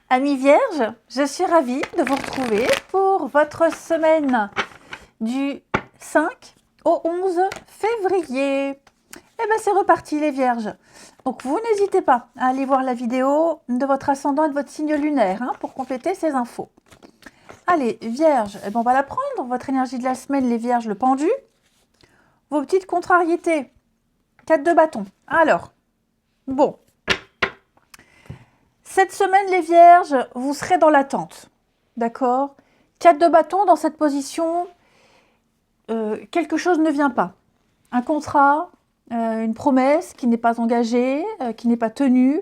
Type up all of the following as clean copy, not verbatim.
Amis vierges, je suis ravie de vous retrouver pour votre semaine du 5 au 11 février. Et bien c'est reparti les vierges. Donc vous n'hésitez pas à aller voir la vidéo de votre ascendant et de votre signe lunaire pour compléter ces infos. Allez, vierges, on va la prendre, votre énergie de la semaine, les vierges, le pendu. Vos petites contrariétés, 4 de bâton. Alors, bon. Cette semaine, les vierges, vous serez dans l'attente. D'accord? 4 de bâton dans cette position, quelque chose ne vient pas. Un contrat, une promesse qui n'est pas engagée, qui n'est pas tenue.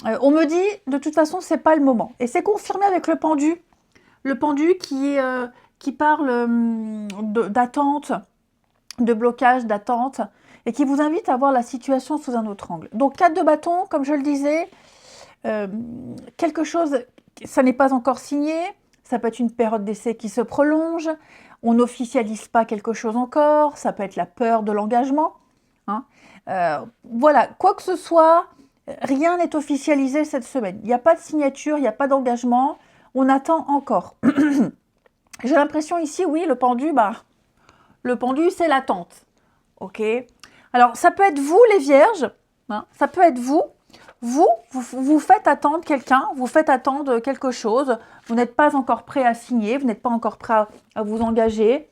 On me dit, de toute façon, ce n'est pas le moment. Et c'est confirmé avec le pendu. Le pendu qui parle d'attente, de blocage, d'attente, et qui vous invite à voir la situation sous un autre angle. Donc 4 de bâton, comme je le disais, quelque chose, ça n'est pas encore signé, ça peut être une période d'essai qui se prolonge, on n'officialise pas quelque chose encore, ça peut être la peur de l'engagement. Voilà, quoi que ce soit, rien n'est officialisé cette semaine. Il n'y a pas de signature, il n'y a pas d'engagement, on attend encore. J'ai l'impression ici, oui, le pendu, c'est l'attente. Ok. Alors, ça peut être vous, les vierges, ça peut être vous. Vous faites attendre quelqu'un, vous faites attendre quelque chose, vous n'êtes pas encore prêt à signer, vous n'êtes pas encore prêt à vous engager.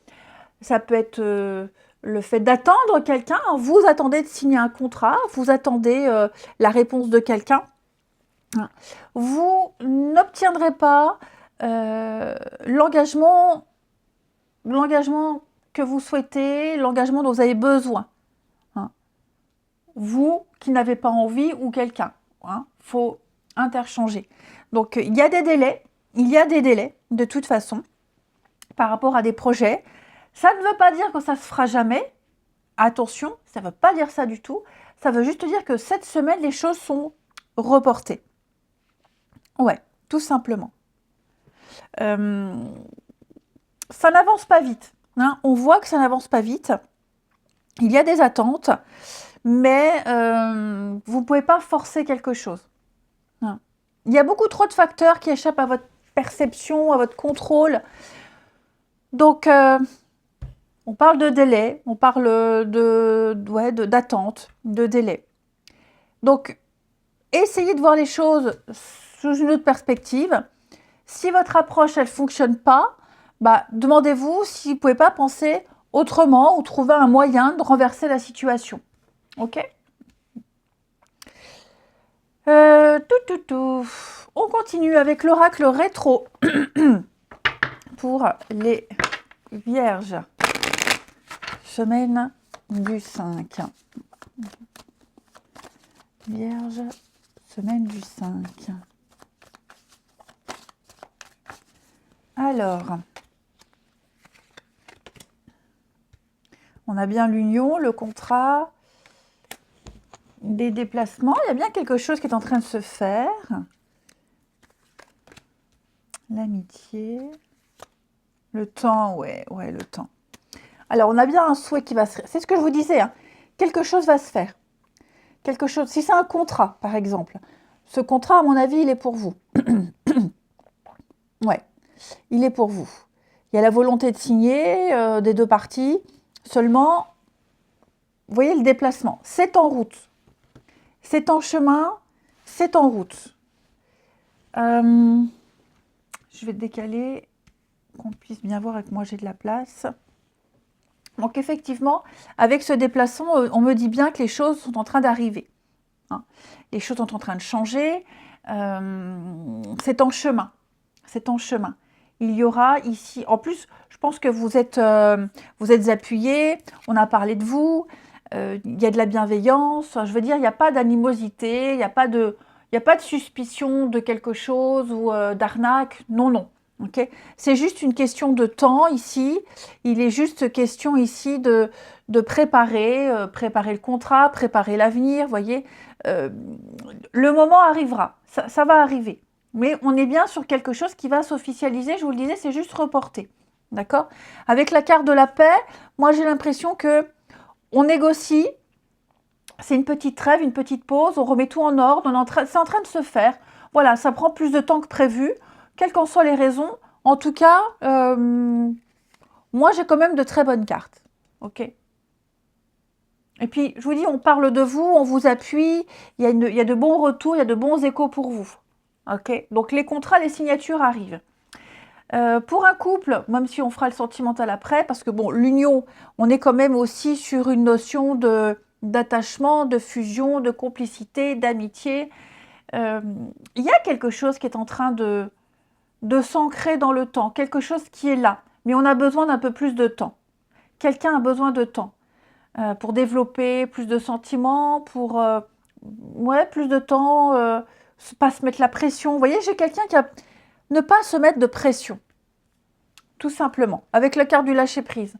Ça peut être le fait d'attendre quelqu'un, vous attendez de signer un contrat, vous attendez la réponse de quelqu'un. Vous n'obtiendrez pas l'engagement que vous souhaitez, l'engagement dont vous avez besoin. Vous qui n'avez pas envie ou quelqu'un. Faut interchanger. Donc, il y a des délais, de toute façon, par rapport à des projets. Ça ne veut pas dire que ça se fera jamais. Attention, ça ne veut pas dire ça du tout. Ça veut juste dire que cette semaine, les choses sont reportées. Ouais, tout simplement. Ça n'avance pas vite. On voit que ça n'avance pas vite. Il y a des attentes. Mais vous ne pouvez pas forcer quelque chose. Il y a beaucoup trop de facteurs qui échappent à votre perception, à votre contrôle. Donc, on parle de délai, on parle d'attente, de délai. Donc, essayez de voir les choses sous une autre perspective. Si votre approche, elle ne fonctionne pas, demandez-vous si vous ne pouvez pas penser autrement ou trouver un moyen de renverser la situation. Ok. On continue avec l'oracle rétro pour les vierges. Semaine du 5. Vierge, semaine du 5. Alors, on a bien l'union, le contrat, des déplacements. Il y a bien quelque chose qui est en train de se faire. L'amitié. Le temps, ouais, le temps. Alors, on a bien un souhait qui va se faire. C'est ce que je vous disais, quelque chose va se faire. Quelque chose. Si c'est un contrat, par exemple, ce contrat, à mon avis, il est pour vous. Ouais, il est pour vous. Il y a la volonté de signer des deux parties. Seulement, vous voyez le déplacement. C'est en route. C'est en chemin, c'est en route. Je vais décaler, qu'on puisse bien voir avec moi, j'ai de la place. Donc effectivement, avec ce déplacement, on me dit bien que les choses sont en train d'arriver. Les choses sont en train de changer. C'est en chemin. C'est en chemin. Il y aura ici, en plus, je pense que vous êtes appuyés, on a parlé de vous. Il y a de la bienveillance, je veux dire, il n'y a pas d'animosité, il n'y a pas de suspicion de quelque chose ou d'arnaque, non. Okay, c'est juste une question de temps ici, il est juste question ici de préparer le contrat, préparer l'avenir, vous voyez. Le moment arrivera, ça va arriver, mais on est bien sur quelque chose qui va s'officialiser, je vous le disais, c'est juste reporté, d'accord. Avec la carte de la paix, moi j'ai l'impression que on négocie, c'est une petite trêve, une petite pause, on remet tout en ordre, c'est en train de se faire. Voilà, ça prend plus de temps que prévu, quelles qu'en soient les raisons. En tout cas, moi j'ai quand même de très bonnes cartes. Ok. Et puis, je vous dis, on parle de vous, on vous appuie, il y a de bons retours, il y a de bons échos pour vous. Ok. Donc les contrats, les signatures arrivent. Pour un couple, même si on fera le sentimental après, parce que bon, l'union, on est quand même aussi sur une notion d'attachement, de fusion, de complicité, d'amitié. Il y a quelque chose qui est en train de s'ancrer dans le temps, quelque chose qui est là, mais on a besoin d'un peu plus de temps. Quelqu'un a besoin de temps pour développer plus de sentiments, pour ouais, plus de temps, pas se mettre la pression. Vous voyez, j'ai quelqu'un qui a ne pas se mettre de pression, tout simplement, avec la carte du lâcher-prise.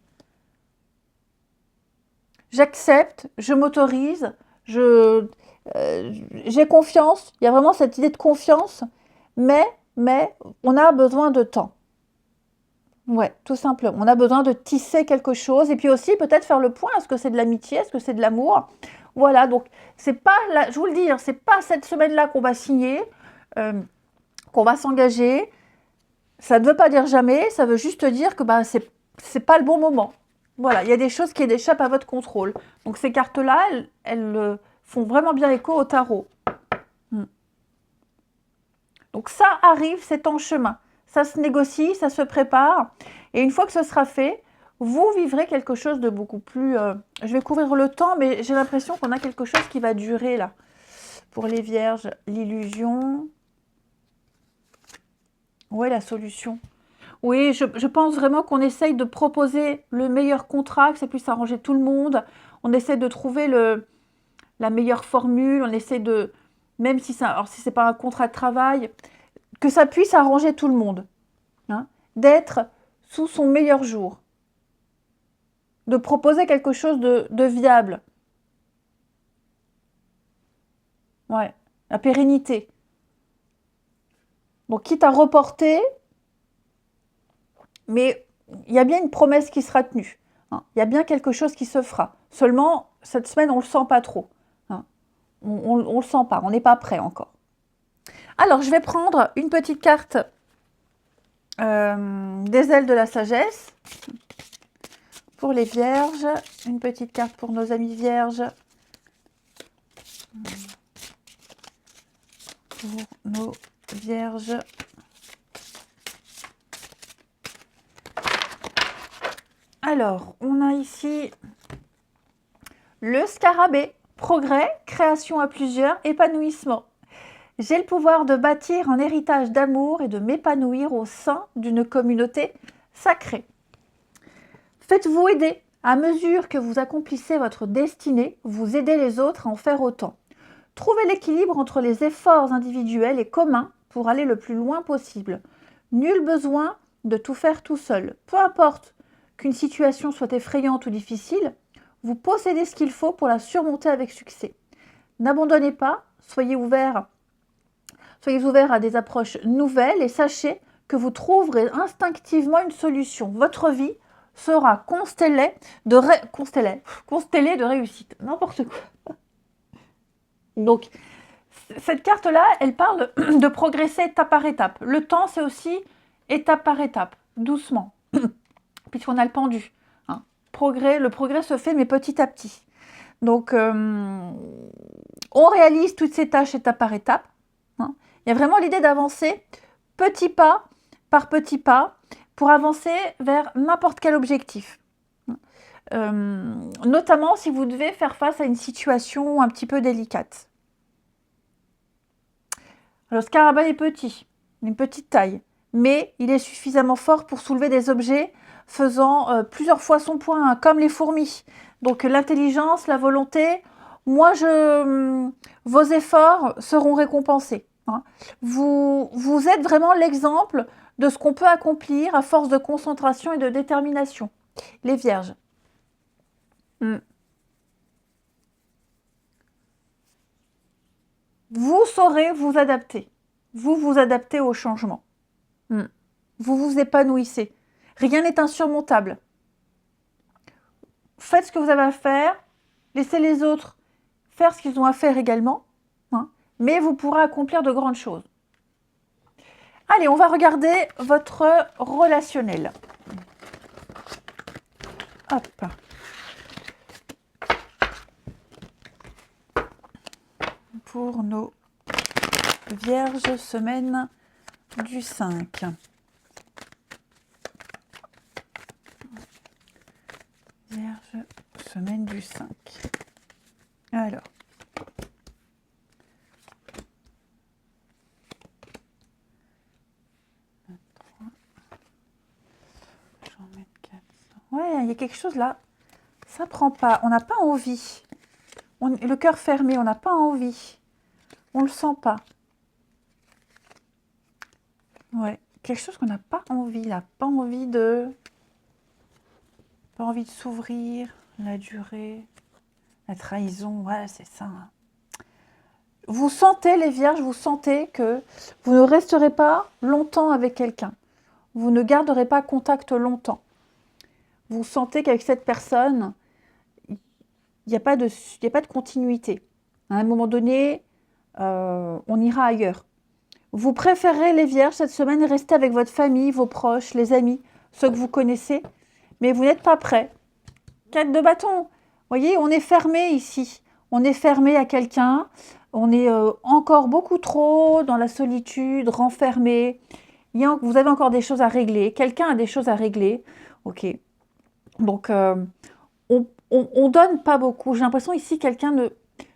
J'accepte, je m'autorise, j'ai confiance, il y a vraiment cette idée de confiance, mais on a besoin de temps. Ouais, tout simplement. On a besoin de tisser quelque chose et puis aussi peut-être faire le point. Est-ce que c'est de l'amitié? Est-ce que c'est de l'amour? Voilà, donc c'est pas, je vous le dis, c'est pas cette semaine-là qu'on va signer, qu'on va s'engager. Ça ne veut pas dire jamais, ça veut juste dire que bah, c'est pas le bon moment. Voilà, il y a des choses qui échappent à votre contrôle. Donc ces cartes-là, elles font vraiment bien écho au tarot. Donc ça arrive, c'est en chemin. Ça se négocie, ça se prépare. Et une fois que ce sera fait, vous vivrez quelque chose de beaucoup plus... je vais couvrir le temps, mais j'ai l'impression qu'on a quelque chose qui va durer là. Pour les vierges, l'illusion. Ouais, la solution. Oui, je pense vraiment qu'on essaye de proposer le meilleur contrat, que ça puisse arranger tout le monde. On essaie de trouver la meilleure formule. On essaie de... Même si alors si ce n'est pas un contrat de travail, que ça puisse arranger tout le monde. Hein, d'être sous son meilleur jour. De proposer quelque chose de viable. Ouais, la pérennité. Donc, quitte à reporter, mais il y a bien une promesse qui sera tenue. Hein, il y a bien quelque chose qui se fera. Seulement, cette semaine, on ne le sent pas trop. Hein, on ne le sent pas, on n'est pas prêt encore. Alors, je vais prendre une petite carte des ailes de la sagesse. Pour les vierges, une petite carte pour nos amis vierges. Pour nos vierges. Alors, on a ici le scarabée, progrès, création à plusieurs, épanouissement. J'ai le pouvoir de bâtir un héritage d'amour et de m'épanouir au sein d'une communauté sacrée. Faites-vous aider. À mesure que vous accomplissez votre destinée, vous aidez les autres à en faire autant. Trouvez l'équilibre entre les efforts individuels et communs pour aller le plus loin possible. Nul besoin de tout faire tout seul. Peu importe qu'une situation soit effrayante ou difficile, vous possédez ce qu'il faut pour la surmonter avec succès. N'abandonnez pas, soyez ouverts à des approches nouvelles et sachez que vous trouverez instinctivement une solution. Votre vie sera constellée de réussite. N'importe quoi. Donc, cette carte-là, elle parle de progresser étape par étape. Le temps, c'est aussi étape par étape, doucement, puisqu'on a le pendu. Hein. Le progrès se fait, mais petit à petit. Donc, on réalise toutes ces tâches étape par étape. Hein. Il y a vraiment l'idée d'avancer petit pas par petit pas pour avancer vers n'importe quel objectif. Notamment si vous devez faire face à une situation un petit peu délicate. Le scarabée est petit, une petite taille, mais il est suffisamment fort pour soulever des objets faisant plusieurs fois son poids, hein, comme les fourmis. Donc l'intelligence, la volonté, vos efforts seront récompensés. Hein. Vous êtes vraiment l'exemple de ce qu'on peut accomplir à force de concentration et de détermination. Les vierges. Vous saurez vous adapter. Vous adaptez au changement. Vous vous épanouissez. Rien n'est insurmontable. Faites ce que vous avez à faire. Laissez les autres faire ce qu'ils ont à faire également, hein, mais vous pourrez accomplir de grandes choses. Allez, on va regarder votre relationnel. Hop. Pour nos Vierges, semaine du 5. Vierge, semaine du 5. Alors. Ouais, il y a quelque chose là. Ça prend pas. On n'a pas envie. Le cœur fermé, on n'a pas envie. On le sent pas. Ouais, quelque chose qu'on n'a pas envie là. Pas envie de s'ouvrir, la durée, la trahison. Ouais, c'est ça. Vous sentez, les Vierges, vous sentez que vous ne resterez pas longtemps avec quelqu'un. Vous ne garderez pas contact longtemps. Vous sentez qu'avec cette personne, il n'y a pas de continuité. À un moment donné, on ira ailleurs. Vous préférez, les Vierges, cette semaine, rester avec votre famille, vos proches, les amis, ceux que vous connaissez, mais vous n'êtes pas prêts. 4 de bâton. Vous voyez, on est fermé ici. On est fermé à quelqu'un. On est encore beaucoup trop dans la solitude, renfermé. Vous avez encore des choses à régler. Quelqu'un a des choses à régler. Ok. Donc, on donne pas beaucoup. J'ai l'impression ici, quelqu'un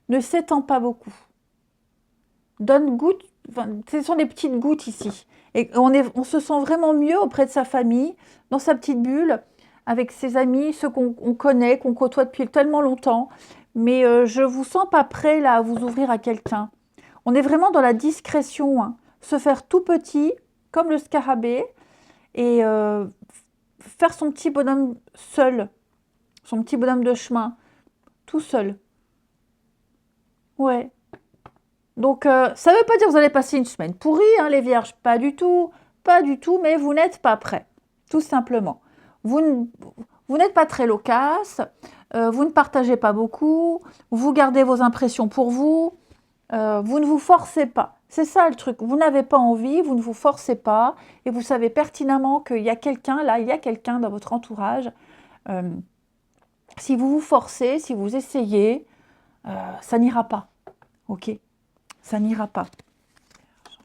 ne s'étend pas beaucoup. Donne goutte. Enfin, ce sont des petites gouttes ici. Et on se sent vraiment mieux auprès de sa famille, dans sa petite bulle, avec ses amis, ceux qu'on connaît, qu'on côtoie depuis tellement longtemps. Mais je ne vous sens pas prêt là, à vous ouvrir à quelqu'un. On est vraiment dans la discrétion. Hein. Se faire tout petit, comme le scarabée, et faire son petit bonhomme seul. Son petit bonhomme de chemin. Tout seul. Ouais. Donc, ça ne veut pas dire que vous allez passer une semaine pourrie, hein, les Vierges. Pas du tout. Pas du tout, mais vous n'êtes pas prêts. Tout simplement. Vous n'êtes pas très loquace. Vous ne partagez pas beaucoup. Vous gardez vos impressions pour vous. Vous ne vous forcez pas. C'est ça le truc. Vous n'avez pas envie, vous ne vous forcez pas. Et vous savez pertinemment qu'il y a quelqu'un là, il y a quelqu'un dans votre entourage. Si vous vous forcez, si vous essayez, ça n'ira pas. Ok? Ça n'ira pas.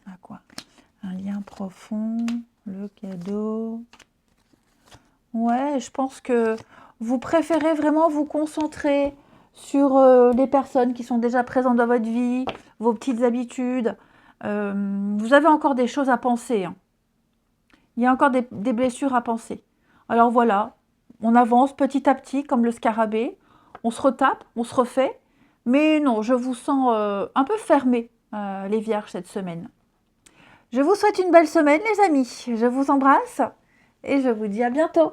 On a quoi? Un lien profond, le cadeau. Ouais, je pense que vous préférez vraiment vous concentrer sur les personnes qui sont déjà présentes dans votre vie, vos petites habitudes. Vous avez encore des choses à penser. Hein. Il y a encore des blessures à penser. Alors voilà, on avance petit à petit comme le scarabée. On se retape, on se refait. Mais non, je vous sens un peu fermés, les Vierges, cette semaine. Je vous souhaite une belle semaine, les amis. Je vous embrasse et je vous dis à bientôt.